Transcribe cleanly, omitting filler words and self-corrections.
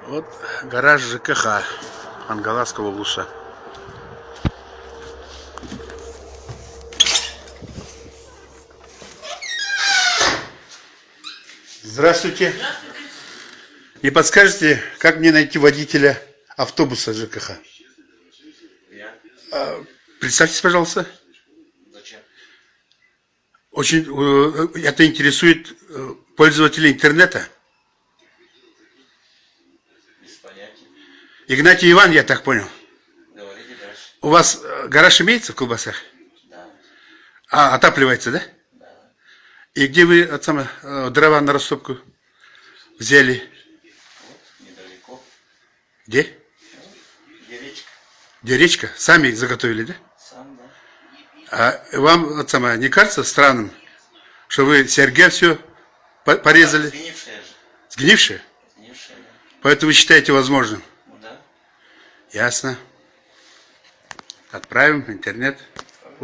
Вот гараж ЖКХ Ангаласского Луса. Здравствуйте. Не подскажете, как мне найти водителя автобуса ЖКХ? Представьтесь, пожалуйста. Зачем? Очень это интересует пользователей интернета. Без понятия. Игнатий Иван, я так понял. Говорите дальше. У вас гараж имеется в Колбасах? Да. А, отапливается, да? Да. И где вы дрова на растопку взяли? Вот, недалеко. Где? Где речка? Где речка? Сами заготовили, да? Сам, да. А вам не кажется странным, что вы серьга все порезали? Сгнившая же. Сгнившие? Сгнившая, да. Поэтому вы считаете возможным? Ну да. Ясно. Отправим в интернет.